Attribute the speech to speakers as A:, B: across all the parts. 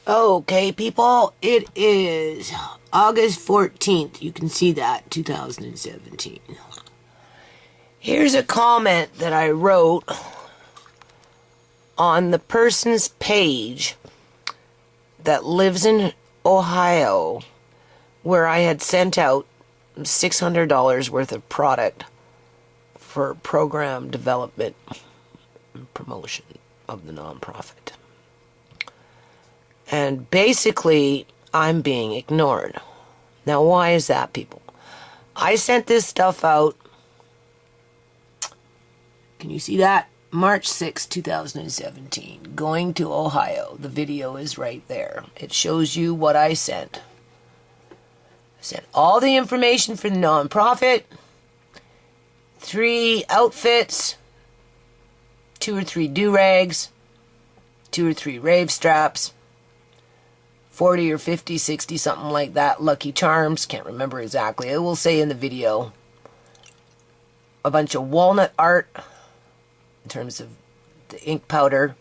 A: Okay, people, it is August 14th. You can see that, 2017. Here's a comment that I wrote on the person's page that lives in Ohio, where I had sent out $600 worth of product for program development and promotion of the nonprofit. And basically, I'm being ignored. Now, why is that, people? I sent this stuff out. Can you see that? March 6, 2017. Going to Ohio. The video is right there. It shows you what I sent. I sent all the information for the nonprofit, 3 outfits, 2 or 3 do-rags, 2 or 3 rave straps, 40 or 50, 60, something like that, Lucky Charms, can't remember exactly. It will say in the video. A bunch of walnut art, in terms of the ink powder,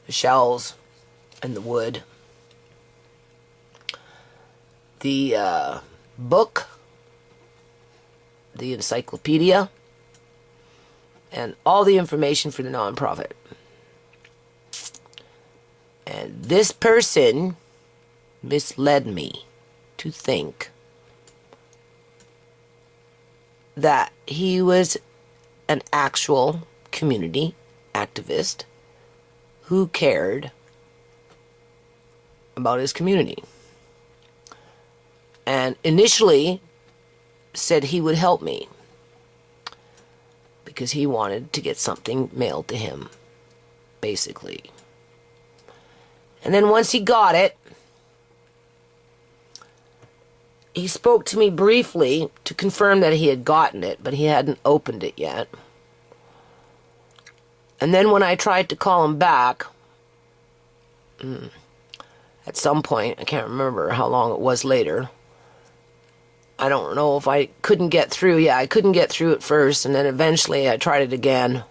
A: the shells, and the wood. The book, the encyclopedia, and all the information for the nonprofit. And this person misled me to think that he was an actual community activist who cared about his community. And initially said he would help me because he wanted to get something mailed to him, basically. And then once he got it, he spoke to me briefly to confirm that he had gotten it, but he hadn't opened it yet. And then when I tried to call him back, at some point, I can't remember how long it was later, I don't know if I couldn't get through. Yeah, I couldn't get through at first, and then eventually I tried it again.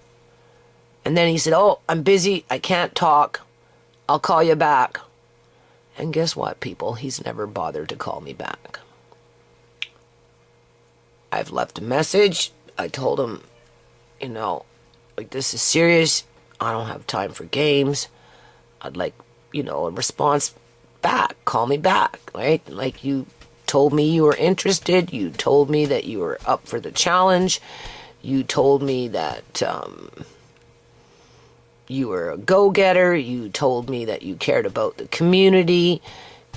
A: And then he said, "Oh, I'm busy, I can't talk, I'll call you back." And guess what, people? He's never bothered to call me back. I've left a message. I told him, like, this is serious. I don't have time for games. I'd like, a response back. Call me back, right? Like, you told me you were interested. You told me that you were up for the challenge. You told me that you were a go-getter. You told me that you cared about the community.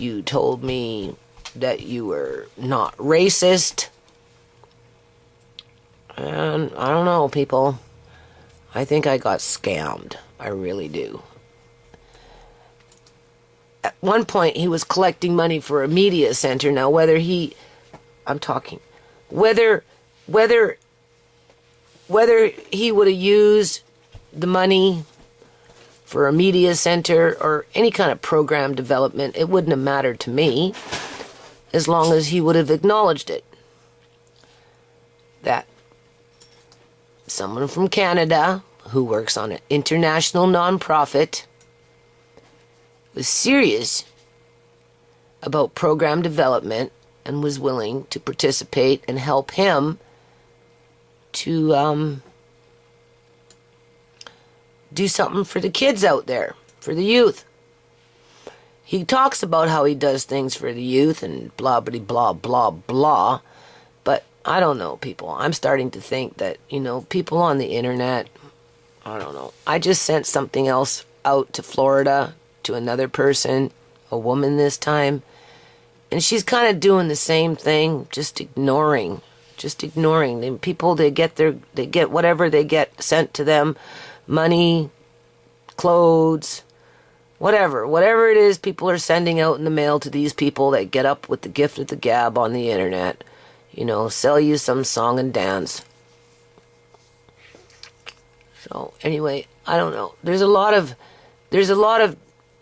A: You told me that you were not racist. And I don't know, people. I think I got scammed. I really do. At one point, he was collecting money for a media center. Now, whether he would have used the money for a media center or any kind of program development, it wouldn't have mattered to me, as long as he would have acknowledged it. That someone from Canada who works on an international nonprofit was serious about program development and was willing to participate and help him to do something for the kids out there, for the youth. He talks about how he does things for the youth and blah, blah, blah, blah, blah. But I don't know, people. I'm starting to think that, people on the internet, I don't know. I just sent something else out to Florida to another person, a woman this time. And she's kind of doing the same thing, just ignoring. And people, they get whatever they get sent to them, money, clothes, whatever it is people are sending out in the mail to these people that get up with the gift of the gab on the internet. Sell you some song and dance. So anyway, I don't know. There's a lot of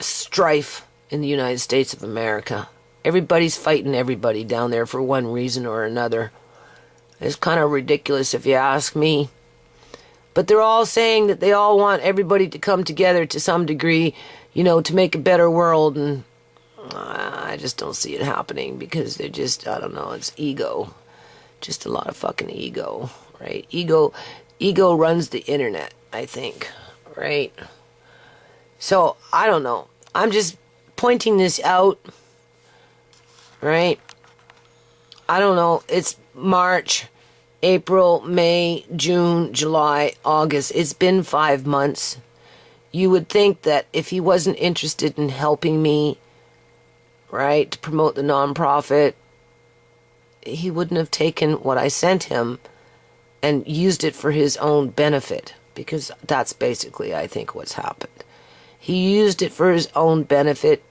A: strife in the United States of America. Everybody's fighting everybody down there for one reason or another. It's kind of ridiculous if you ask me. But they're all saying that they all want everybody to come together to some degree, to make a better world. And I just don't see it happening because they're just, I don't know, it's ego. Just a lot of fucking ego, right? Ego runs the internet, I think, right? So, I don't know. I'm just pointing this out, right? I don't know. It's March, April, May, June, July, August. It's been 5 months. You would think that if he wasn't interested in helping me, right, to promote the nonprofit, he wouldn't have taken what I sent him and used it for his own benefit, because that's basically, I think, what's happened. He used it for his own benefit,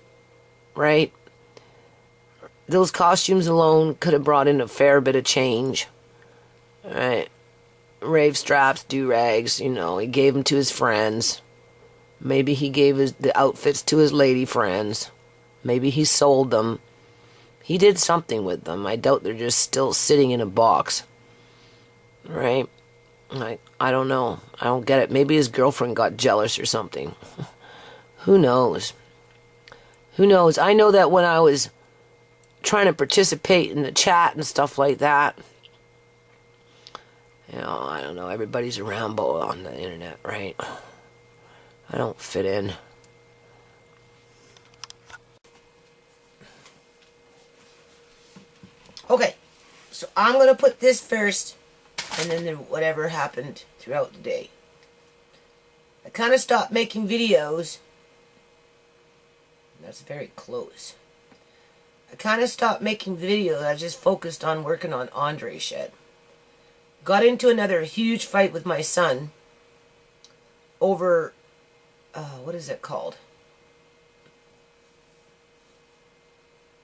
A: right? Those costumes alone could have brought in a fair bit of change, right? Rave straps, do-rags, you know, he gave them to his friends. Maybe he gave the outfits to his lady friends. Maybe he sold them. He did something with them. I doubt they're just still sitting in a box. Right? I don't know. I don't get it. Maybe his girlfriend got jealous or something. Who knows? Who knows? I know that when I was trying to participate in the chat and stuff like that, you know, I don't know. Everybody's a Rambo on the internet, right? I don't fit in. Okay, so I'm going to put this first, and then whatever happened throughout the day. I kind of stopped making videos. That's very close. I kind of stopped making videos. I just focused on working on Andre's shed. Got into another huge fight with my son over, what is it called?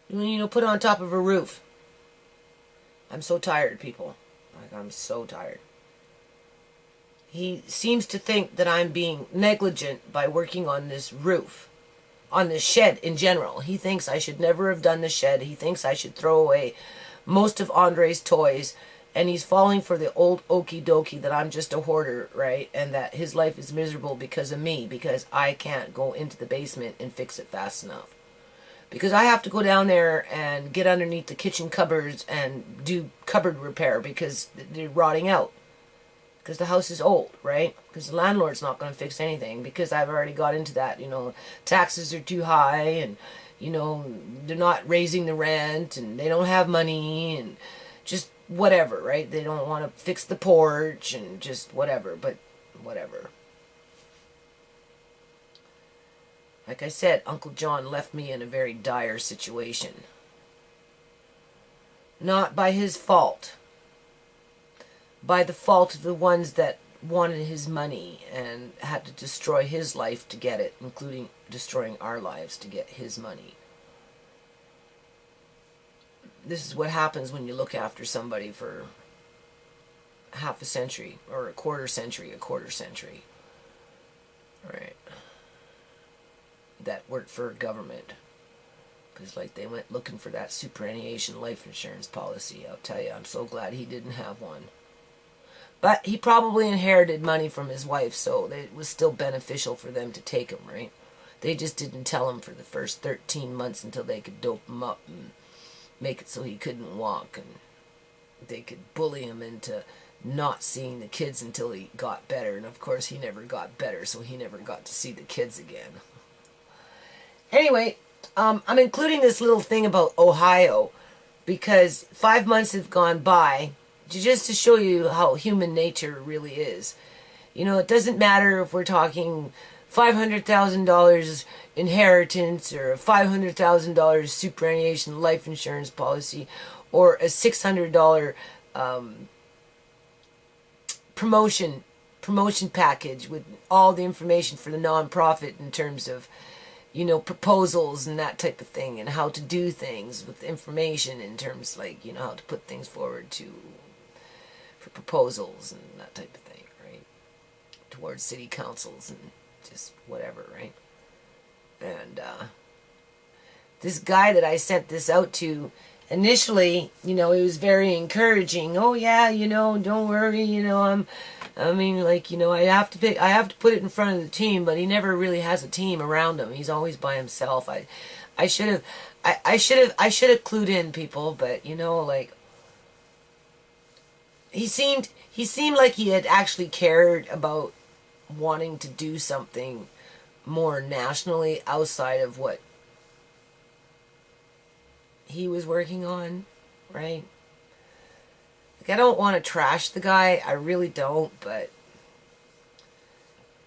A: You know, put it on top of a roof. I'm so tired, people. Like, I'm so tired. He seems to think that I'm being negligent by working on this roof, on this shed in general. He thinks I should never have done the shed. He thinks I should throw away most of Andre's toys, and he's falling for the old okie dokie that I'm just a hoarder, right? And that his life is miserable because of me, because I can't go into the basement and fix it fast enough. Because I have to go down there and get underneath the kitchen cupboards and do cupboard repair because they're rotting out. Because the house is old, right? Because the landlord's not going to fix anything. Because I've already got into that, you know, taxes are too high and, you know, they're not raising the rent and they don't have money and just whatever, right? They don't want to fix the porch and just whatever, but whatever. Like I said, Uncle John left me in a very dire situation. Not by his fault. By the fault of the ones that wanted his money and had to destroy his life to get it, including destroying our lives to get his money. This is what happens when you look after somebody for half a century, or a quarter century. Right. That worked for government. Because like they went looking for that superannuation life insurance policy. I'll tell you, I'm so glad he didn't have one. But he probably inherited money from his wife, so it was still beneficial for them to take him, right? They just didn't tell him for the first 13 months until they could dope him up and make it so he couldn't walk, and they could bully him into not seeing the kids until he got better. And of course he never got better, so he never got to see the kids again. Anyway, I'm including this little thing about Ohio because 5 months have gone by just to show you how human nature really is. You know, it doesn't matter if we're talking $500,000 inheritance or a $500,000 superannuation life insurance policy or a $600 promotion package with all the information for the nonprofit in terms of, you know, proposals and that type of thing, and how to do things with information in terms like, you know, how to put things forward for proposals and that type of thing, right? Towards city councils and just whatever, right? And this guy that I sent this out to, initially, you know, he was very encouraging. Oh yeah, you know, don't worry, you know, I mean, like, you know, I have to put it in front of the team, but he never really has a team around him. He's always by himself. I should have, I should have clued in, people, but you know, like, he seemed like he had actually cared about wanting to do something more nationally outside of what he was working on, right? Like, I don't want to trash the guy, I really don't, but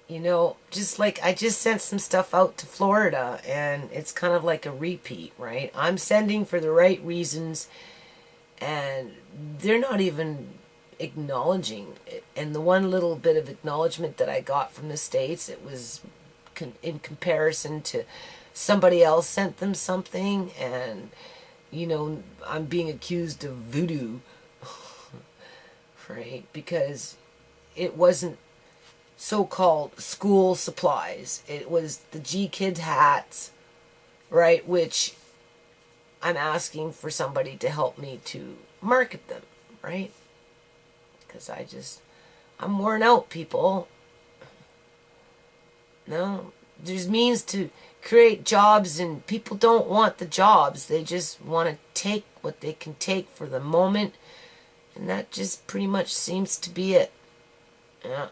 A: you know, just like I just sent some stuff out to Florida and it's kind of like a repeat, right? I'm sending for the right reasons and they're not even acknowledging it. And the one little bit of acknowledgement that I got from the States, it was in comparison to somebody else sent them something, and you know, I'm being accused of voodoo, right? Because it wasn't so-called school supplies. It was the G-Kids hats, right? Which I'm asking for somebody to help me to market them, right? Because I'm worn out, people. No, there's means to create jobs and people don't want the jobs. They just want to take what they can take for the moment. And that just pretty much seems to be it. Yeah.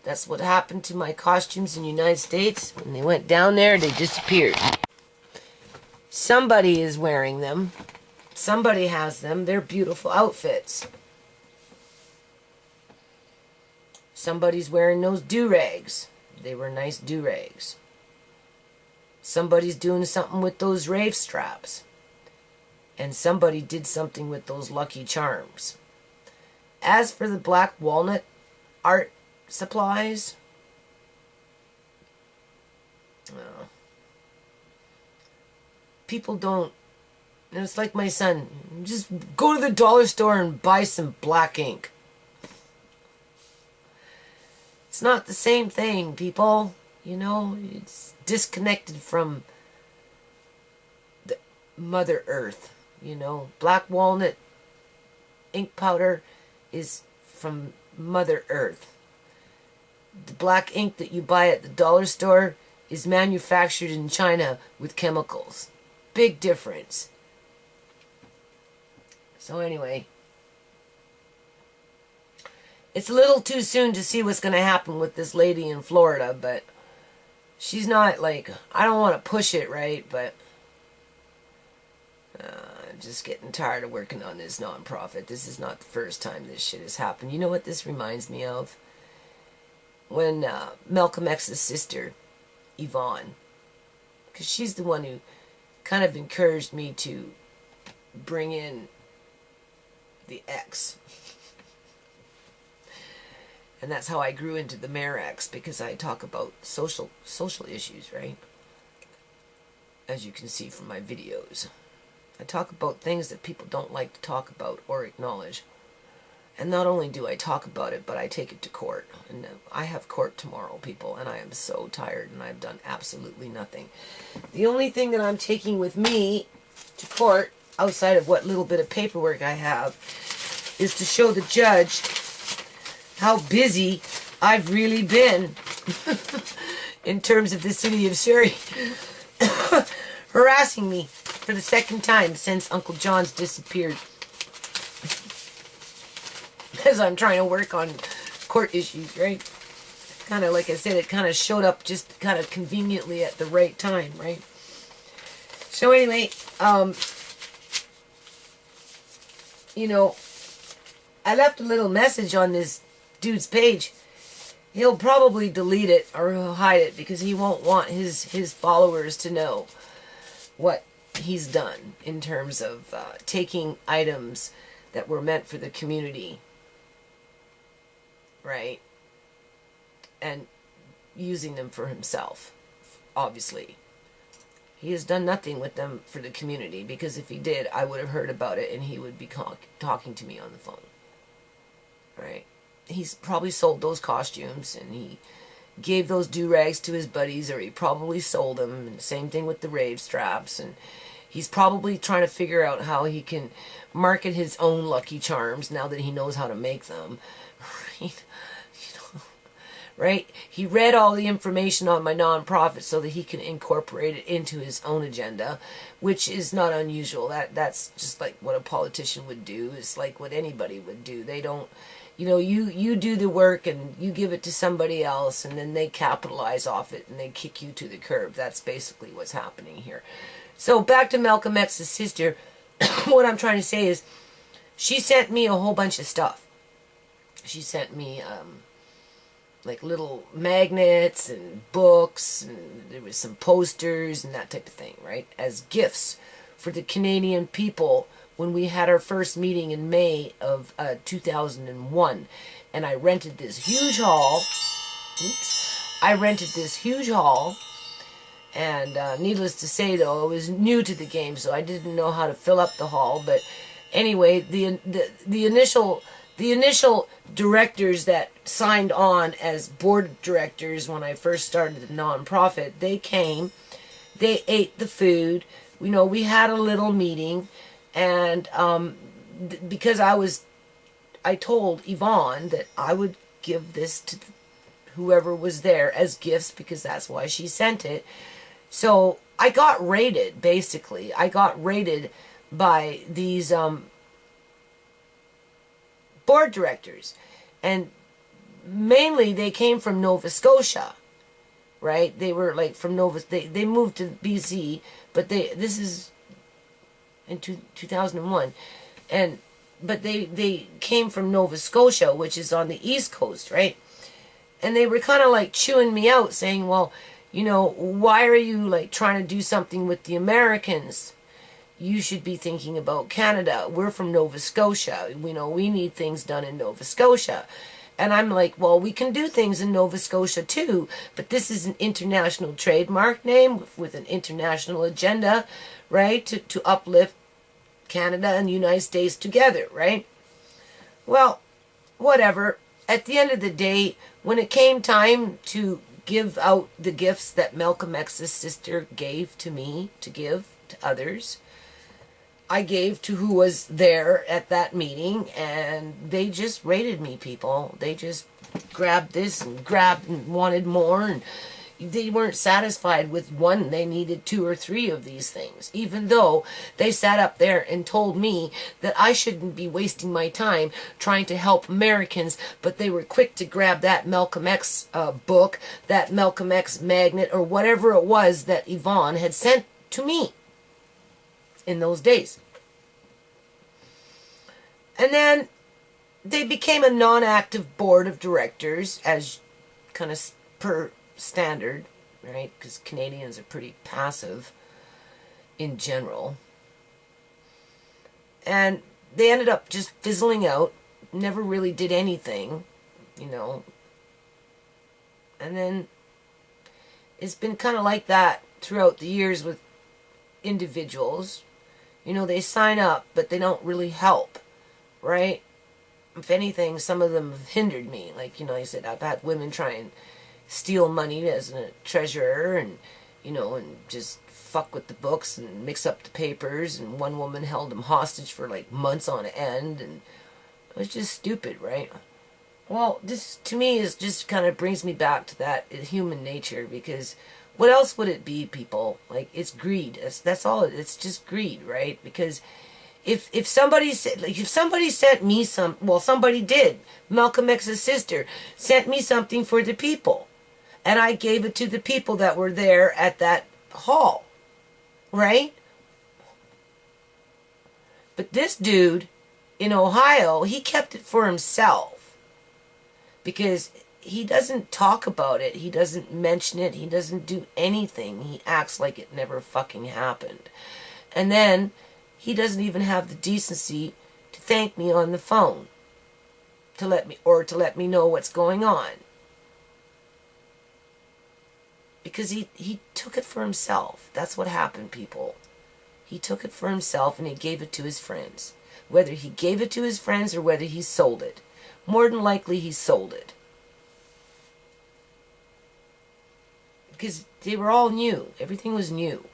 A: That's what happened to my costumes in the United States. When they went down there, they disappeared. Somebody is wearing them. Somebody has them. They're beautiful outfits. Somebody's wearing those do-rags. They were nice do-rags. Somebody's doing something with those rave straps. And somebody did something with those Lucky Charms. As for the black walnut art supplies, people don't, and it's like my son, just go to the dollar store and buy some black ink. It's not the same thing, people. You know, it's disconnected from the Mother Earth. You know, black walnut ink powder is from Mother Earth. The black ink that you buy at the dollar store is manufactured in China with chemicals. Big difference. So anyway, it's a little too soon to see what's going to happen with this lady in Florida, but she's not like, I don't want to push it, right? But I'm just getting tired of working on this nonprofit. This is not the first time this shit has happened. You know what this reminds me of? When Malcolm X's sister, Yvonne, because she's the one who kind of encouraged me to bring in the X. And that's how I grew into the Mayor X, because I talk about social issues, right? As you can see from my videos. I talk about things that people don't like to talk about or acknowledge. And not only do I talk about it, but I take it to court. And I have court tomorrow, people, and I am so tired, and I've done absolutely nothing. The only thing that I'm taking with me to court, outside of what little bit of paperwork I have, is to show the judge how busy I've really been in terms of the city of Surrey harassing me for the second time since Uncle John's disappeared. As I'm trying to work on court issues, right? Kind of, like I said, it kind of showed up just kind of conveniently at the right time, right? So anyway, you know, I left a little message on this dude's page. He'll probably delete it or he'll hide it because he won't want his followers to know what he's done in terms of taking items that were meant for the community, right, and using them for himself. Obviously he has done nothing with them for the community, because if he did, I would have heard about it and he would be talking to me on the phone, right? He's probably sold those costumes and he gave those do-rags to his buddies, or he probably sold them, and same thing with the rave straps, and he's probably trying to figure out how he can market his own Lucky Charms now that he knows how to make them, right? right? He read all the information on my nonprofit so that he can incorporate it into his own agenda, which is not unusual. That's just like what a politician would do. It's like what anybody would do. They don't, you do the work and you give it to somebody else, and then they capitalize off it and they kick you to the curb. That's basically what's happening here. So back to Malcolm X's sister. What I'm trying to say is, she sent me a whole bunch of stuff. She sent me like little magnets and books, and there was some posters and that type of thing, right? As gifts for the Canadian people when we had our first meeting in May of 2001. And I rented this huge hall. I rented this huge hall. And needless to say, though, I was new to the game, so I didn't know how to fill up the hall. But anyway, the initial directors that signed on as board of directors when I first started the nonprofit, they came, they ate the food. We had a little meeting, and because I told Yvonne that I would give this to whoever was there as gifts, because that's why she sent it. So I got raided, basically. I got raided by these board directors. And mainly they came from Nova Scotia, right? They were like from they moved to BC, but this is in 2001. But they came from Nova Scotia, which is on the East Coast, right? And they were kind of like chewing me out, saying, well, why are you like trying to do something with the Americans? You should be thinking about Canada. We're from Nova Scotia. We need things done in Nova Scotia. And I'm like, well, we can do things in Nova Scotia too, but this is an international trademark name with an international agenda, right? To uplift Canada and the United States together, right? Well, whatever. At the end of the day, when it came time to give out the gifts that Malcolm X's sister gave to me to give to others, I gave to who was there at that meeting, and they just raided me, people. They just grabbed this and grabbed and wanted more, and they weren't satisfied with one. They needed 2 or 3 of these things, even though they sat up there and told me that I shouldn't be wasting my time trying to help Americans, but they were quick to grab that Malcolm X book, that Malcolm X magnet, or whatever it was that Yvonne had sent to me in those days. And then they became a non-active board of directors, as kind of per standard, right? Because Canadians are pretty passive in general. And they ended up just fizzling out, never really did anything, And then it's been kind of like that throughout the years with individuals. They sign up, but they don't really help, right? If anything, some of them have hindered me. Like, I said, I've had women try and steal money as a treasurer, and and just fuck with the books and mix up the papers, and one woman held them hostage for like months on end, and it was just stupid, right? Well, this to me is just kind of brings me back to that human nature, because what else would it be, people? Like, it's greed. That's all. It's just greed, right? Because if somebody said, like, if somebody sent me somebody did. Malcolm X's sister sent me something for the people, and I gave it to the people that were there at that hall, right? But this dude in Ohio, he kept it for himself, because he doesn't talk about it. He doesn't mention it. He doesn't do anything. He acts like it never fucking happened. And then he doesn't even have the decency to thank me on the phone, to let me know what's going on. Because he took it for himself. That's what happened, people. He took it for himself, and he gave it to his friends. Whether he gave it to his friends or whether he sold it. More than likely he sold it. Because they were all new. Everything was new.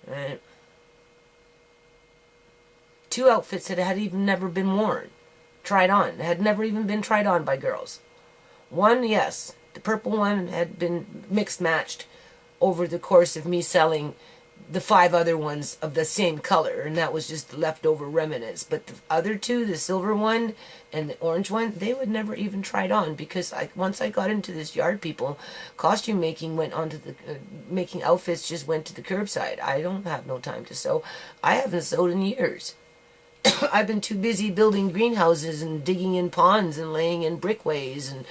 A: Right? 2 outfits that had even never been worn. Tried on. Had never even been tried on by girls. One, yes. The purple one had been mixed matched over the course of me selling the 5 other ones of the same color, and that was just the leftover remnants. But the other 2, the silver one and the orange one, they would never even tried on, because once I got into this yard, people, costume making went on to the making outfits just went to the curbside. I don't have no time to sew. I haven't sewed in years. I've been too busy building greenhouses and digging in ponds and laying in brickways and,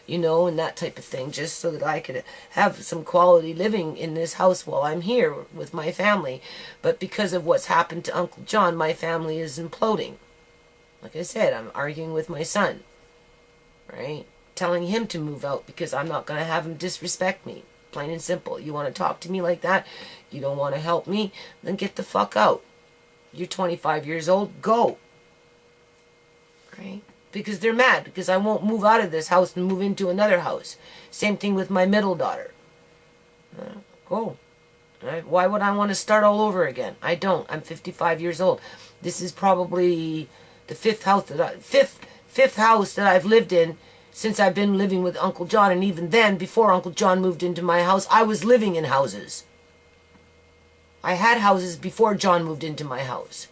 A: you know, and that type of thing, just so that I could have some quality living in this house while I'm here with my family. But because of what's happened to Uncle John, my family is imploding. Like I said, I'm arguing with my son, right? Telling him to move out because I'm not going to have him disrespect me. Plain and simple. You want to talk to me like that? You don't want to help me? Then get the fuck out. You're 25 years old. Go. Right? Because they're mad. Because I won't move out of this house and move into another house. Same thing with my middle daughter. Go. Right? Why would I want to start all over again? I don't. I'm 55 years old. This is probably the fifth house that I've lived in since I've been living with Uncle John. And even then, before Uncle John moved into my house, I was living in houses. I had houses before John moved into my house.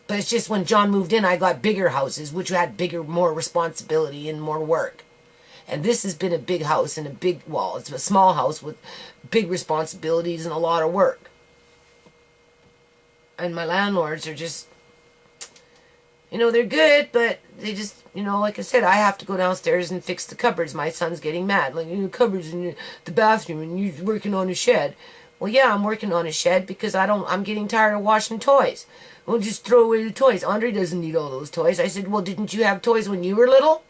A: But it's just when John moved in, I got bigger houses, which had bigger, more responsibility and more work. And this has been a big house and a big, well, it's a small house with big responsibilities and a lot of work. And my landlords are just, you know, they're good, but they just, you know, like I said, I have to go downstairs and fix the cupboards. My son's getting mad. Like, you know, cupboards in the bathroom and you're working on a shed. Well, yeah, I'm working on a shed because I'm getting tired of washing toys. Well, just throw away the toys. Andre doesn't need all those toys. I said, well, didn't you have toys when you were little?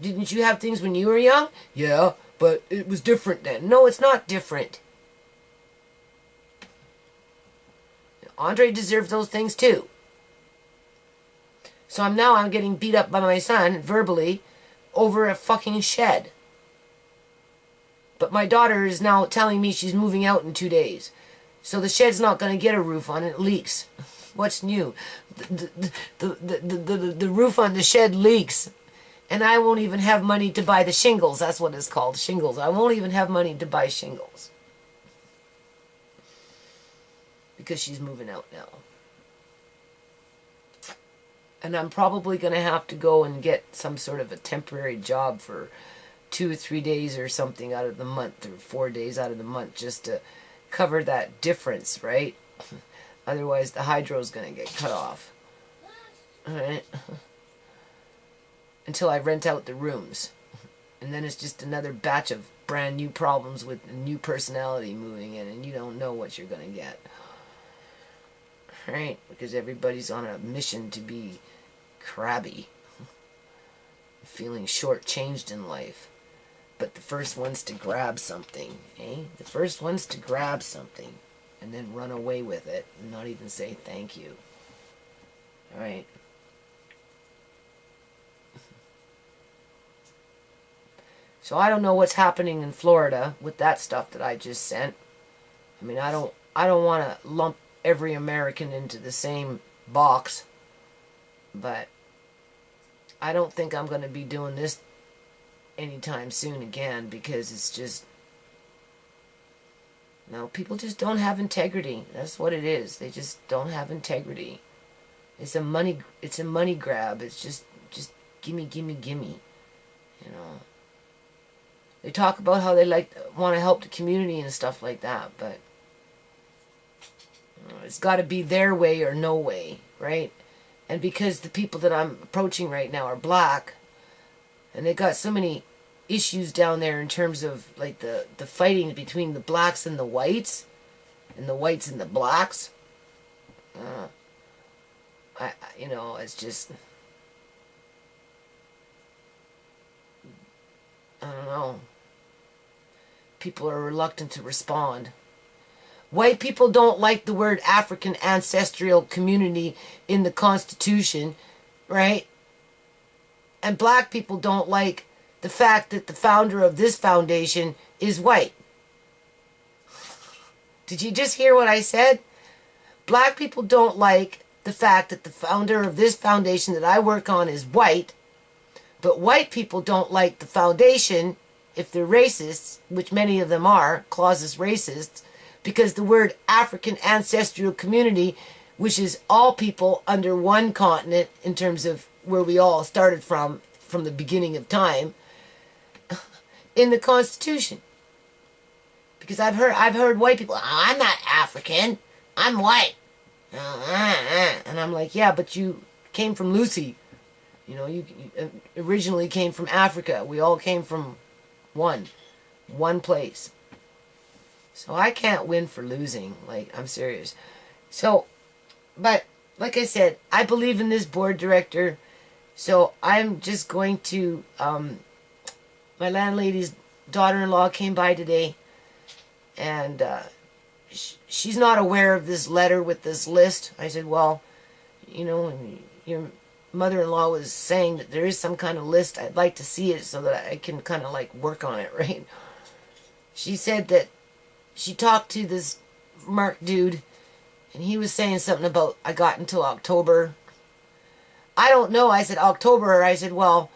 A: Didn't you have things when you were young? Yeah, but it was different then. No, it's not different. Andre deserves those things too. So I'm getting beat up by my son verbally over a fucking shed. But my daughter is now telling me she's moving out in 2 days. So the shed's not going to get a roof on it. It leaks. What's new? The roof on the shed leaks. And I won't even have money to buy the shingles. That's what it's called, shingles. I won't even have money to buy shingles. Because she's moving out now. And I'm probably going to have to go and get some sort of a temporary job for 2 or 3 days or something out of the month, or 4 days out of the month, just to cover that difference, right? Otherwise the hydro's going to get cut off. Alright? Until I rent out the rooms. And then it's just another batch of brand new problems with a new personality moving in, and you don't know what you're going to get. Right? Because everybody's on a mission to be crabby. Feeling shortchanged in life. But the first one's to grab something, eh? The first one's to grab something and then run away with it and not even say thank you. Alright? So I don't know what's happening in Florida with that stuff that I just sent. I mean, I don't want to lump every American into the same box, but I don't think I'm going to be doing this anytime soon again, because it's just, no, people just don't have integrity. That's what it is. They just don't have integrity. It's a money grab. It's just gimme, gimme, gimme. You know. They talk about how they want to help the community and stuff like that, but it's got to be their way or no way, right? And because the people that I'm approaching right now are black, and they got so many issues down there in terms of like the fighting between the blacks and the whites and the blacks. You know, it's just, I don't know. People are reluctant to respond. White people don't like the word African ancestral community in the Constitution, right? And black people don't like the fact that the founder of this foundation is white. Did you just hear what I said? Black people don't like the fact that the founder of this foundation that I work on is white, But white people don't like the foundation if they're racists, which many of them are, clauses racists, because the word African ancestral community, which is all people under one continent in terms of where we all started from the beginning of time, in the Constitution. Because I've heard white people, oh, I'm not African, I'm white. And I'm like, yeah, but you came from Lucy. You know, you originally came from Africa. We all came from one place. So I can't win for losing. Like, I'm serious. So, but, like I said, I believe in this board director. So I'm just going to, my landlady's daughter-in-law came by today. And she's not aware of this letter with this list. I said, well, you know, your mother-in-law was saying that there is some kind of list. I'd like to see it so that I can kind of like work on it, right? She said that she talked to this Mark dude, and he was saying something about, I got until October. I don't know. I said, October. I said, well,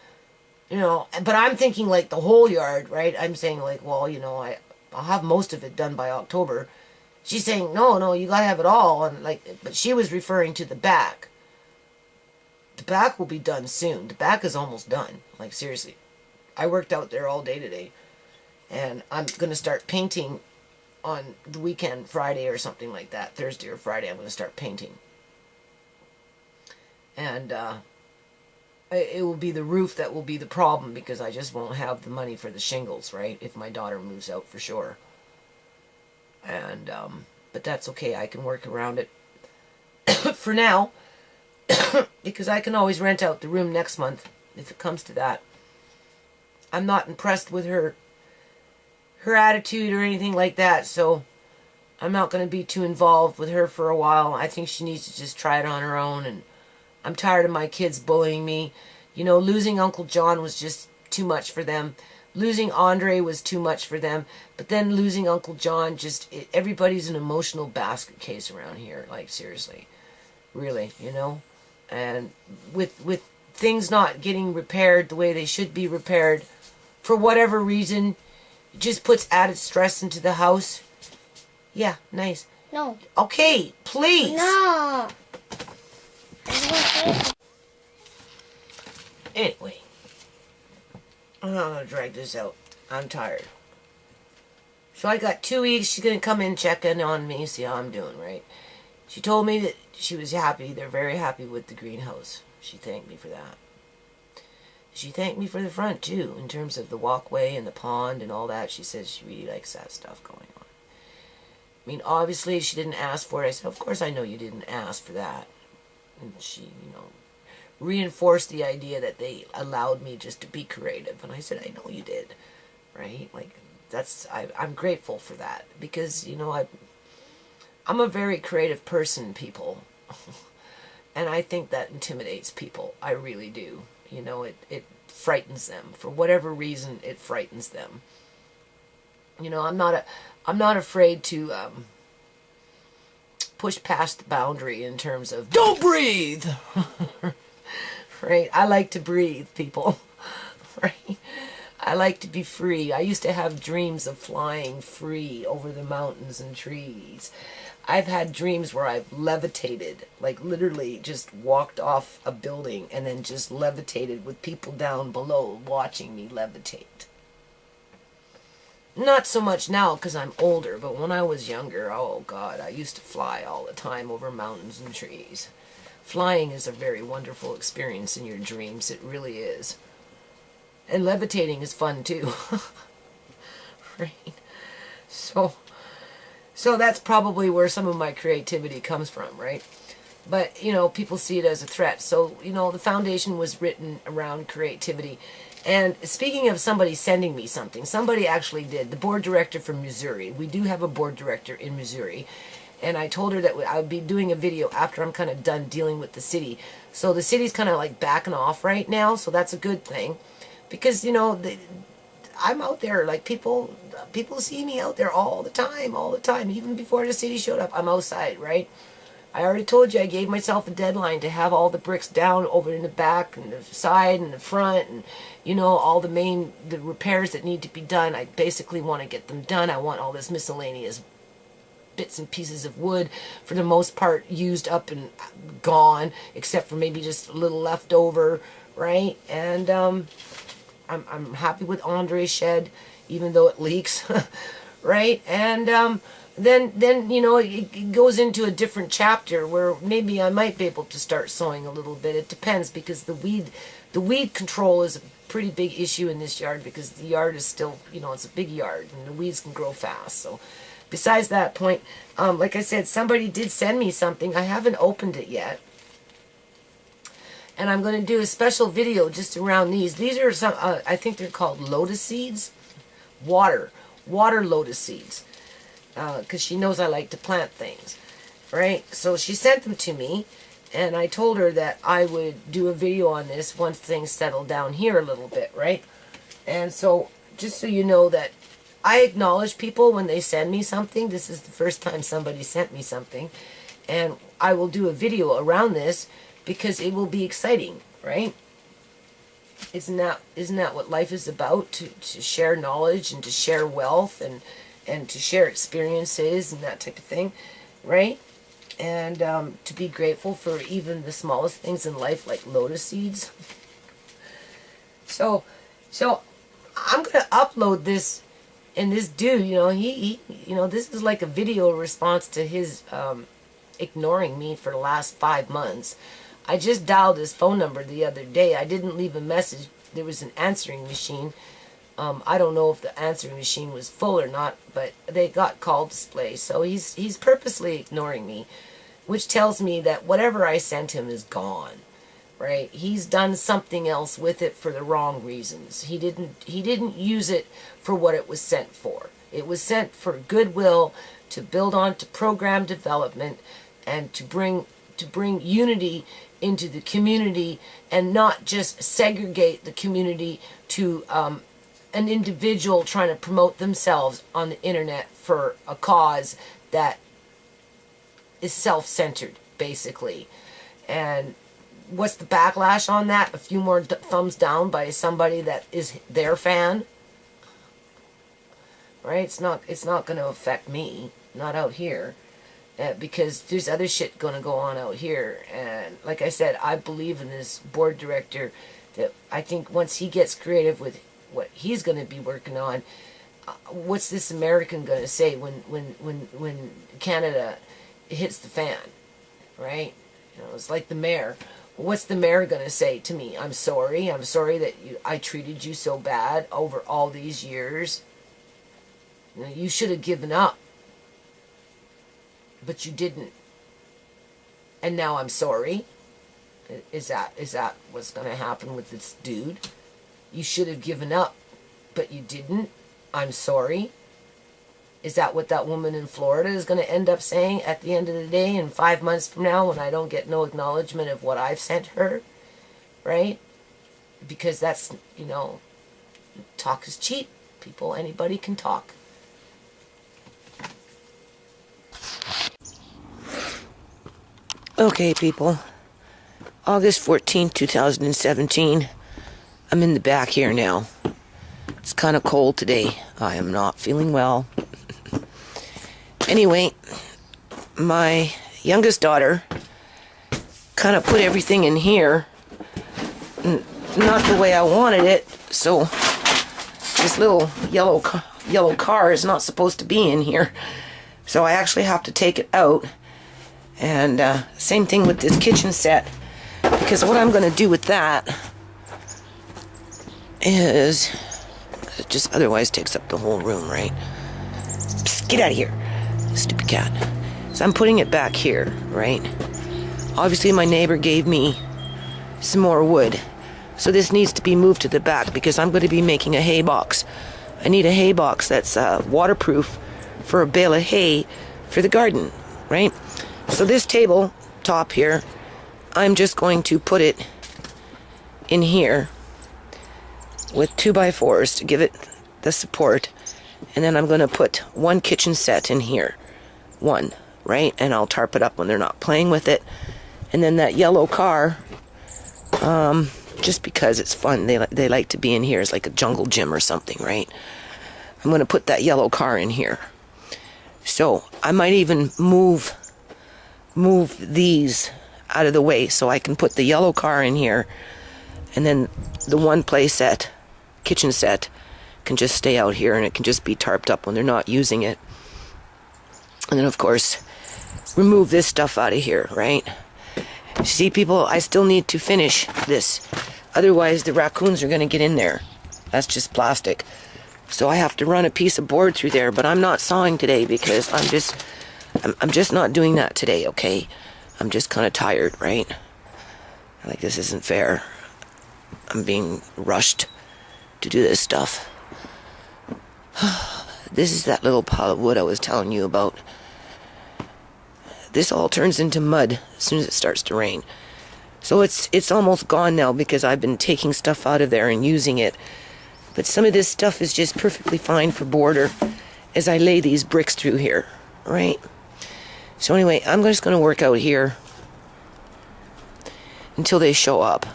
A: you know, but I'm thinking like the whole yard, right? I'm saying like, well, you know, I'll have most of it done by October. She's saying, no, you gotta have it all. And like, but she was referring to the back. The back will be done soon. The back is almost done. Like, seriously. I worked out there all day today. And I'm gonna start painting on the weekend, Friday or something like that. Thursday or Friday, I'm gonna start painting. And, it will be the roof that will be the problem because I just won't have the money for the shingles, right? If my daughter moves out, for sure. And, but that's okay. I can work around it for now because I can always rent out the room next month if it comes to that. I'm not impressed with her attitude or anything like that, so I'm not going to be too involved with her for a while. I think she needs to just try it on her own, and I'm tired of my kids bullying me. You know, losing Uncle John was just too much for them. Losing Andre was too much for them. But then losing Uncle John, everybody's an emotional basket case around here. Like, seriously. Really, you know? And with things not getting repaired the way they should be repaired, for whatever reason, it just puts added stress into the house. Yeah, nice.
B: No.
A: Okay, please.
B: No.
A: Anyway, I'm not going to drag this out. I'm tired. So I got 2 weeks. She's going to come in, check in on me, see how I'm doing, right? She told me that she was happy. They're very happy with the greenhouse. She thanked me for that. She thanked me for the front, too, in terms of the walkway and the pond and all that. She says she really likes that stuff going on. I mean, obviously, she didn't ask for it. I said, of course I know you didn't ask for that. And she, you know, reinforced the idea that they allowed me just to be creative. And I said, I know you did, right? Like, I'm grateful for that. Because, you know, I'm a very creative person, people. And I think that intimidates people. I really do. You know, it frightens them. For whatever reason, it frightens them. You know, I'm not afraid to push past the boundary in terms of don't breathe. Right? I like to breathe, people. Right? I like to be free. I used to have dreams of flying free over the mountains and trees. I've had dreams where I've levitated, like literally just walked off a building and then just levitated with people down below watching me levitate. Not so much now because I'm older, but when I was younger, oh God, I used to fly all the time over mountains and trees. Flying is a very wonderful experience in your dreams. It really is. And levitating is fun too. Right? So that's probably where some of my creativity comes from, right? But, you know, people see it as a threat. So, you know, the foundation was written around creativity. And speaking of somebody sending me something, somebody actually did. The board director from Missouri. We do have a board director in Missouri. And I told her that I would be doing a video after I'm kind of done dealing with the city. So the city's kind of like backing off right now. So that's a good thing. Because, you know, I'm out there. Like, people see me out there all the time. Even before the city showed up, I'm outside, right? I already told you I gave myself a deadline to have all the bricks down over in the back and the side and the front, and you know, all the repairs that need to be done. I basically want to get them done. I want all this miscellaneous bits and pieces of wood, for the most part, used up and gone, except for maybe just a little left over, right? And I'm happy with Andre's shed, even though it leaks, right? And then you know, it goes into a different chapter where maybe I might be able to start sowing a little bit. It depends, because the weed control is a pretty big issue in this yard, because the yard is still, you know, it's a big yard and the weeds can grow fast. So besides that point, like I said, somebody did send me something. I haven't opened it yet, and I'm going to do a special video just around these. These are some, I think they're called lotus seeds, water lotus seeds. Because she knows I like to plant things, right? So she sent them to me, and I told her that I would do a video on this once things settle down here a little bit, right? And so, just so you know that I acknowledge people when they send me something. This is the first time somebody sent me something, and I will do a video around this because it will be exciting, right? Isn't that what life is about? To share knowledge and to share wealth and to share experiences and that type of thing, right? And to be grateful for even the smallest things in life, like lotus seeds. So I'm gonna upload this, and this dude, you know, he you know, this is like a video response to his ignoring me for the last 5 months. I just dialed his phone number the other day. I didn't leave a message. There was an answering machine. I don't know if the answering machine was full or not, but they got call display. So he's purposely ignoring me, which tells me that whatever I sent him is gone, right? He's done something else with it for the wrong reasons. He didn't use it for what it was sent for. It was sent for goodwill, to build on to program development, and to bring unity into the community, and not just segregate the community to an individual trying to promote themselves on the internet for a cause that is self-centered, basically. And what's the backlash on that? A few more thumbs down by somebody that is their fan, right? It's not going to affect me, not out here, because there's other shit going to go on out here. And like I said, I believe in this board director, that I think once he gets creative with what he's going to be working on, what's this American going to say when Canada hits the fan, right? You know, it's like the mayor. What's the mayor going to say to me? I'm sorry that I treated you so bad over all these years. You know, you should have given up, but you didn't, and now I'm sorry. Is that what's going to happen with this dude? You should have given up, but you didn't. I'm sorry. Is that what that woman in Florida is going to end up saying at the end of the day, in 5 months from now, when I don't get no acknowledgement of what I've sent her? Right? Because that's, you know, talk is cheap, people. Anybody can talk. Okay, people. August 14th, 2017. I'm in the back here now. It's kind of cold today. I am not feeling well. Anyway, my youngest daughter kind of put everything in here, not the way I wanted it. So this little yellow car is not supposed to be in here. So I actually have to take it out. And same thing with this kitchen set, because what I'm going to do with that is, it just otherwise takes up the whole room, right? Psst, get out of here, stupid cat. So I'm putting it back here, right? Obviously my neighbor gave me some more wood, so this needs to be moved to the back, because I'm going to be making a hay box. I need a hay box that's waterproof for a bale of hay for the garden, right? So this table top here, I'm just going to put it in here with 2x4s to give it the support, and then I'm going to put one kitchen set in here, one, right? And I'll tarp it up when they're not playing with it. And then that yellow car, just because it's fun, they like to be in here. It's like a jungle gym or something, right? I'm going to put that yellow car in here. So I might even move these out of the way so I can put the yellow car in here, and then the one play set, kitchen set, can just stay out here, and it can just be tarped up when they're not using it. And then of course remove this stuff out of here, right? See, people, I still need to finish this, otherwise the raccoons are going to get in there. That's just plastic. So I have to run a piece of board through there, but I'm not sawing today because I'm just not doing that today, okay? I'm just kind of tired, right? Like, this isn't fair. I'm being rushed to do this stuff. This is that little pile of wood I was telling you about. This all turns into mud as soon as it starts to rain. So it's almost gone now because I've been taking stuff out of there and using it. But some of this stuff is just perfectly fine for border as I lay these bricks through here, right? So anyway, I'm just going to work out here until they show up,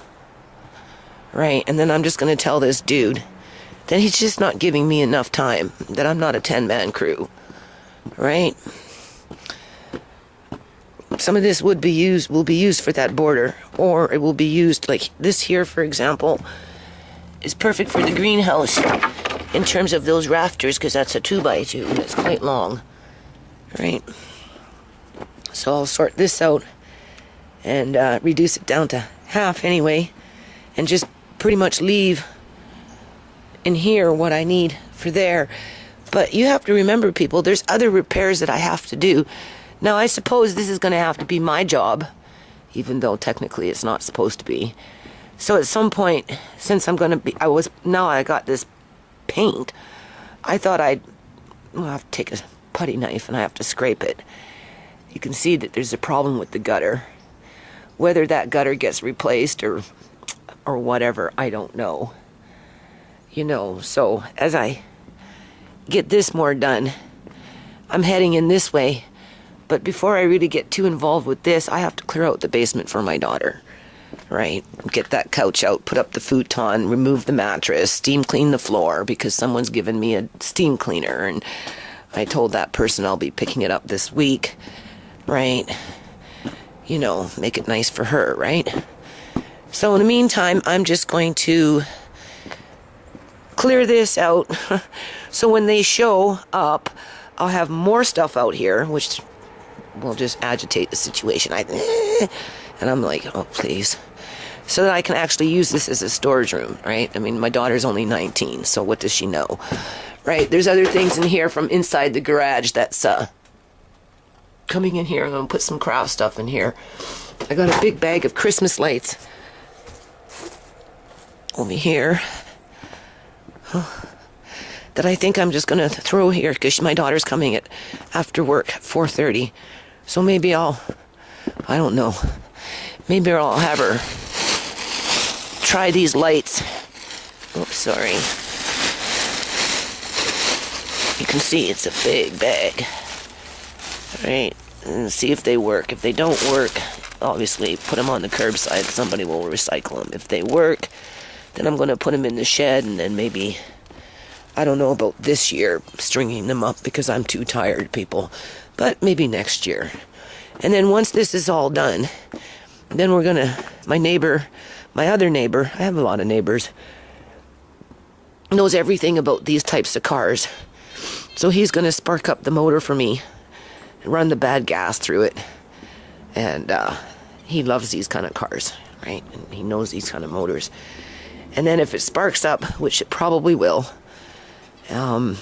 A: right? And then I'm just going to tell this dude that he's just not giving me enough time, that I'm not a 10-man crew, right? Some of this will be used for that border, or it will be used, like this here, for example, is perfect for the greenhouse in terms of those rafters, because that's a 2x2 and it's quite long, right? So I'll sort this out and reduce it down to half anyway, and just pretty much leave in here what I need for there. But you have to remember, people, there's other repairs that I have to do. Now, I suppose this is going to have to be my job, even though technically it's not supposed to be. So at some point, since I'm going to be, now I got this paint, I thought I'll have to take a putty knife and I have to scrape it. You can see that there's a problem with the gutter. Whether that gutter gets replaced or whatever, I don't know. You know, so as I get this more done, I'm heading in this way. But before I really get too involved with this, I have to clear out the basement for my daughter. Right? Get that couch out, put up the futon, remove the mattress, steam clean the floor because someone's given me a steam cleaner, and I told that person I'll be picking it up this week, right? You know, make it nice for her, right? So in the meantime, I'm just going to clear this out so when they show up, I'll have more stuff out here, which will just agitate the situation. And I'm like, oh, please. So that I can actually use this as a storage room, right? I mean, my daughter's only 19, so what does she know? Right? There's other things in here from inside the garage that's coming in here. I'm going to put some craft stuff in here. I got a big bag of Christmas lights over here that I think I'm just going to throw here because my daughter's coming after work at 4:30. So maybe I don't know. Maybe I'll have her try these lights. Oh, sorry. You can see it's a big bag. All right, and see if they work. If they don't work, obviously put them on the curbside. Somebody will recycle them. If they work, then I'm going to put them in the shed, and then maybe, I don't know about this year, stringing them up because I'm too tired, people. But maybe next year. And then once this is all done, then we're going to, my other neighbor, I have a lot of neighbors, knows everything about these types of cars. So he's going to spark up the motor for me, run the bad gas through it. And he loves these kind of cars, right? And he knows these kind of motors. And then if it sparks up, which it probably will, I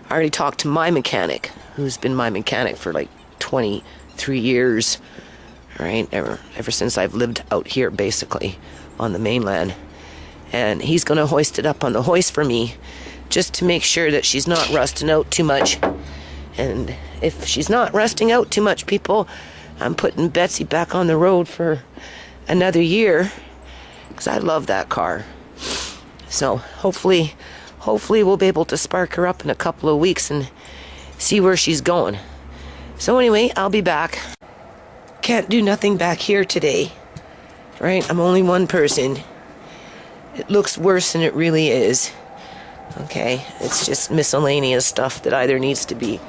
A: already talked to my mechanic, who's been my mechanic for like 23 years, right? Ever since I've lived out here, basically, on the mainland. And he's going to hoist it up on the hoist for me, just to make sure that she's not rusting out too much. And if she's not rusting out too much, people, I'm putting Betsy back on the road for another year, because I love that car. So hopefully we'll be able to spark her up in a couple of weeks and see where she's going. So anyway, I'll be back. Can't do nothing back here today, right? I'm only one person. It looks worse than it really is. Okay, it's just miscellaneous stuff that either needs to be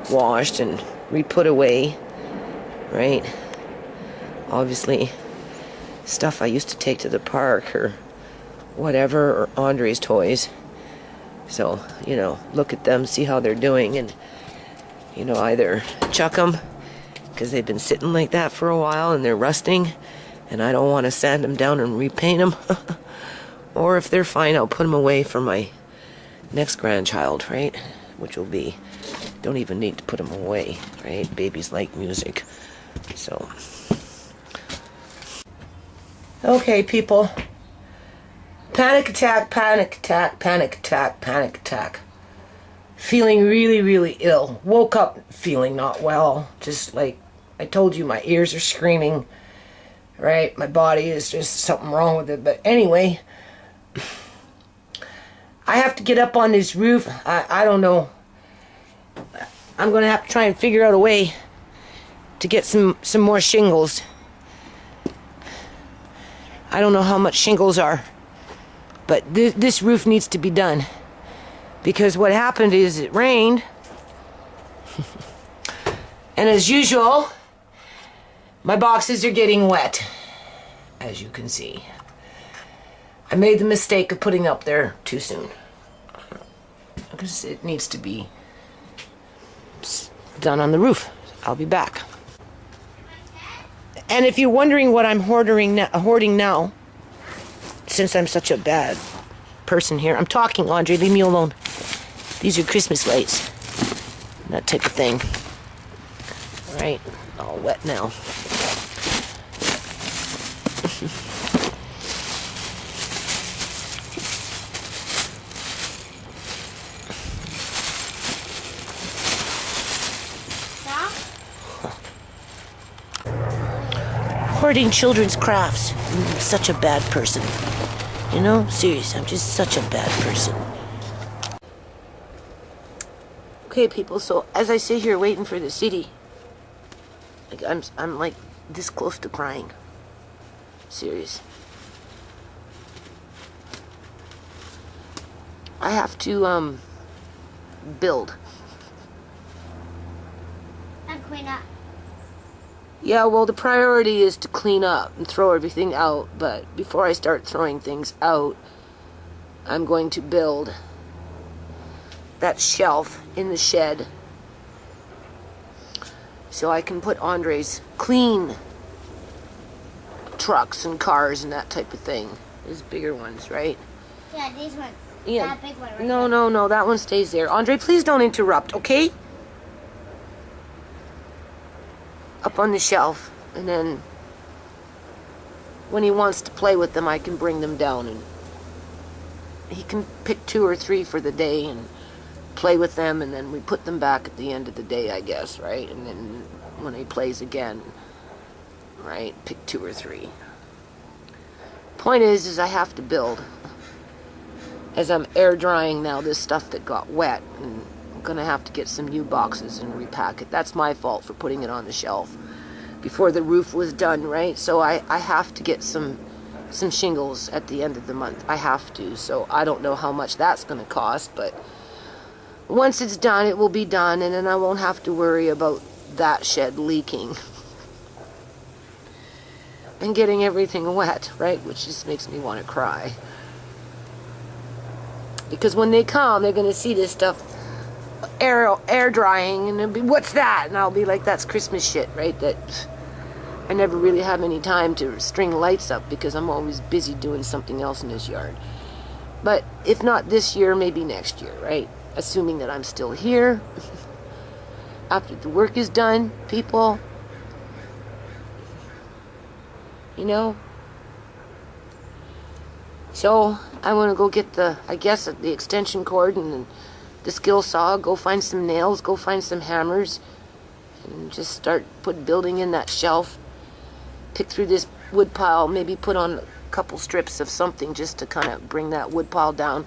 A: washed and re-put away, right? Obviously, stuff I used to take to the park or whatever, or Andre's toys. So, you know, look at them, see how they're doing, and, you know, either chuck them because they've been sitting like that for a while and they're rusting and I don't want to sand them down and repaint them. Or if they're fine, I'll put them away for my next grandchild, right? Which will be, don't even need to put them away, right? Babies like music. So, okay, people. Panic attack, panic attack, panic attack, panic attack. Feeling really, really ill. Woke up feeling not well. Just like I told you, my ears are screaming, right? My body is just something wrong with it. But anyway, I have to get up on this roof. I don't know. I'm going to have to try and figure out a way to get some more shingles. I don't know how much shingles are, but this roof needs to be done. Because what happened is it rained. And as usual, my boxes are getting wet, as you can see. I made the mistake of putting up there too soon. Because it needs to be done on the roof. I'll be back. And if you're wondering what I'm hoarding now, since I'm such a bad person here, I'm talking, Andre, leave me alone. These are Christmas lights. That type of thing. Alright, all wet now. Hoarding children's crafts. I'm such a bad person. You know? Serious, I'm just such a bad person. Okay, people, so as I sit here waiting for the city, like I'm like this close to crying. Serious. I have to build.
B: And clean up.
A: Yeah, well, the priority is to clean up and throw everything out, but before I start throwing things out, I'm going to build that shelf in the shed so I can put Andre's clean trucks and cars and that type of thing. These bigger ones, right?
B: Yeah, these ones.
A: Yeah.
B: That big one right
A: No,
B: there.
A: no, that one stays there. Andre, please don't interrupt, okay? Up on the shelf, and then when he wants to play with them, I can bring them down, and he can pick 2 or 3 for the day and play with them, and then we put them back at the end of the day, I guess, right? And then when he plays again, right, pick 2 or 3. Point is I have to build. As I'm air drying now this stuff that got wet, and I'm gonna have to get some new boxes and repack it. That's my fault for putting it on the shelf before the roof was done, right? So I have to get some shingles at the end of the month. I have to. So I don't know how much that's gonna cost, but once it's done, it will be done, and then I won't have to worry about that shed leaking and getting everything wet, right? Which just makes me want to cry. Because when they come, they're gonna see this stuff air drying, and they'll be, what's that? And I'll be like, that's Christmas shit, right? That I never really have any time to string lights up because I'm always busy doing something else in this yard. But if not this year, maybe next year, right? Assuming that I'm still here after the work is done, people. You know? So I want to go get the extension cord and the skill saw, go find some nails, go find some hammers, and just start building in that shelf. Pick through this wood pile, maybe put on a couple strips of something just to kind of bring that wood pile down.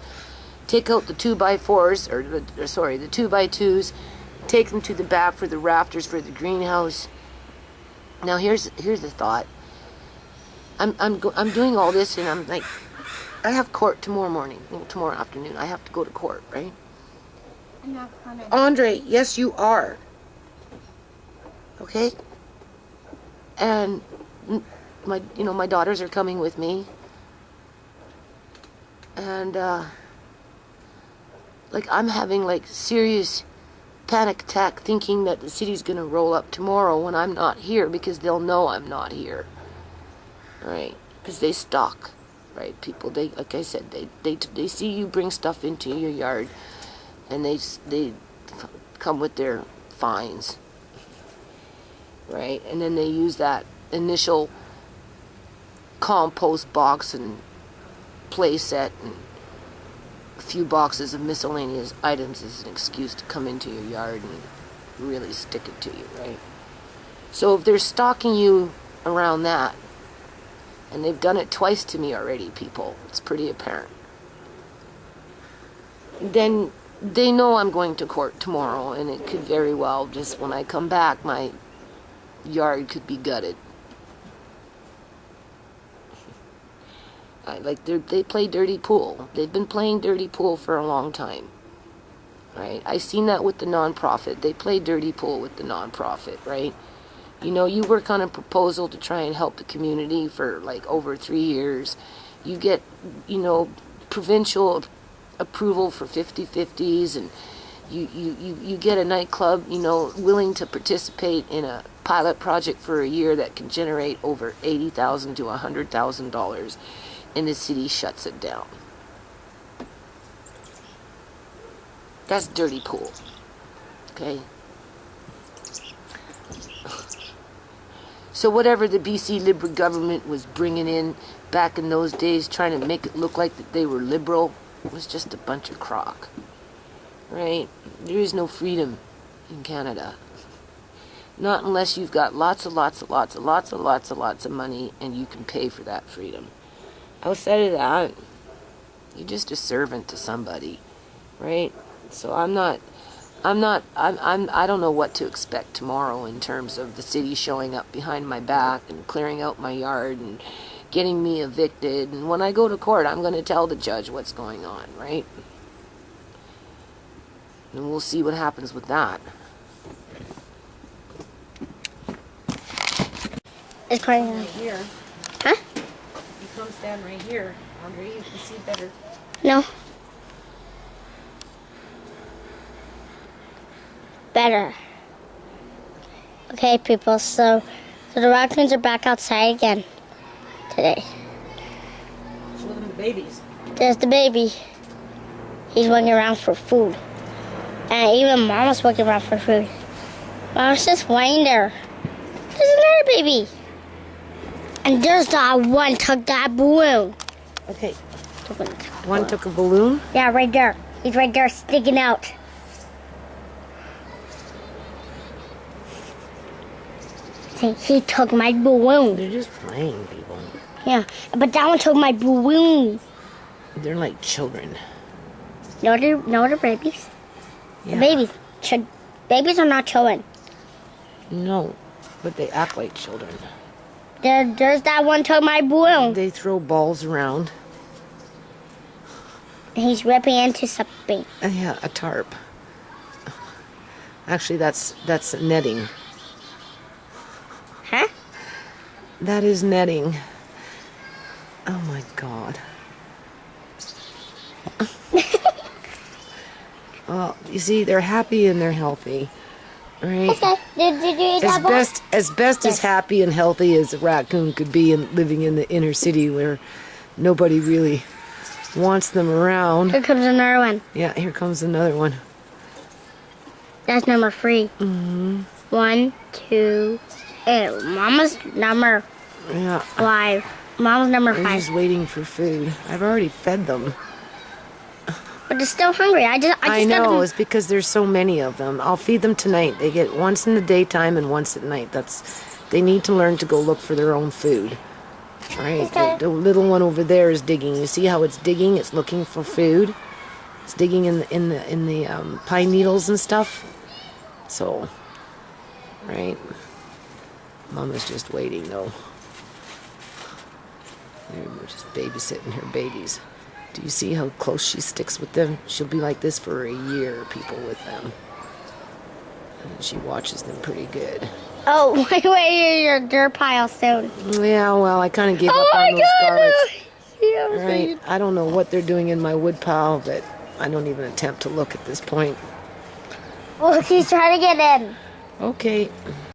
A: Take out the 2x4s, the 2x2s, take them to the back for the rafters for the greenhouse. Now here's the thought. I'm doing all this, and I'm like, I have court tomorrow morning, tomorrow afternoon. I have to go to court, right?
B: I'm not coming.
A: Andre, yes, you are. Okay? And my daughters are coming with me. And like I'm having like serious panic attack thinking that the city's going to roll up tomorrow when I'm not here, because they'll know I'm not here. Right? Because they stalk, right? People, they, like I said, they see you bring stuff into your yard, and they come with their fines, right? And then they use that initial compost box and play set and a few boxes of miscellaneous items as an excuse to come into your yard and really stick it to you, right? So if they're stalking you around that, and they've done it twice to me already, people, it's pretty apparent, then they know I'm going to court tomorrow, and it could very well, just when I come back, my yard could be gutted. They play dirty pool. They've been playing dirty pool for a long time, right? I seen that with the nonprofit. They play dirty pool with the nonprofit, right? You know, you work on a proposal to try and help the community for like over 3 years. You get, provincial approval for 50/50s, and you get a nightclub, willing to participate in a pilot project for a year that can generate over $80,000 to $100,000, and the city shuts it down. That's dirty pool, okay? So whatever the BC Liberal government was bringing in back in those days, trying to make it look like that they were liberal, was just a bunch of crock, right? There is no freedom in Canada. Not unless you've got lots of money and you can pay for that freedom. Outside of that, you're just a servant to somebody, right? So I don't know what to expect tomorrow in terms of the city showing up behind my back and clearing out my yard and getting me evicted. And when I go to court, I'm going to tell the judge what's going on, right? And we'll see what happens with that.
B: It's crying
A: Right here.
B: Huh?
A: You come stand right here, Andre. You can see better.
B: No. Better. Okay, people, so the raccoons are back outside again today.
A: Show them the babies.
B: There's the baby. He's looking around for food. And even Mama's looking around for food. Mama's just laying there. There's another baby. And there's that one took that balloon.
A: Okay. One took a balloon?
B: Yeah, right there. He's right there sticking out. See, he took my balloon.
A: They're just playing, people.
B: Yeah, but that one took my balloon.
A: They're like children.
B: No, they're babies.
A: Yeah.
B: The babies are not children.
A: No, but they act like children.
B: There's that one took my balloon.
A: They throw balls around.
B: He's ripping into something.
A: Yeah, a tarp. Actually, that's netting.
B: Huh?
A: That is netting. Oh my God. Well, you see, they're happy and they're healthy, right?
B: Okay. Did you eat that ball?
A: As
B: Yes.
A: happy and healthy as a raccoon could be, and living in the inner city where nobody really wants them around.
B: Here comes another one.
A: Yeah, here comes another one.
B: That's number 3.
A: Mm-hmm.
B: 1, 2, 8. Mama's number
A: Yeah.
B: 5. Mama's number
A: They're
B: 5.
A: just waiting for food. I've already fed them.
B: But they're still hungry. I just
A: I know,
B: got
A: it's because there's so many of them. I'll feed them tonight. They get once in the daytime and once at night. They need to learn to go look for their own food. Right?
B: Okay.
A: The little one over there is digging. You see how it's digging? It's looking for food. It's digging in the pine needles and stuff. So, right? Mama's just waiting, though. We're just babysitting her babies. Do you see how close she sticks with them? She'll be like this for a year, people, with them. And she watches them pretty good.
B: Oh, wait, your dirt pile soon.
A: Yeah, well, I kind of gave up on those garlics. Right? I don't know what they're doing in my wood pile, but I don't even attempt to look at this point.
B: Look, he's trying to get in.
A: Okay.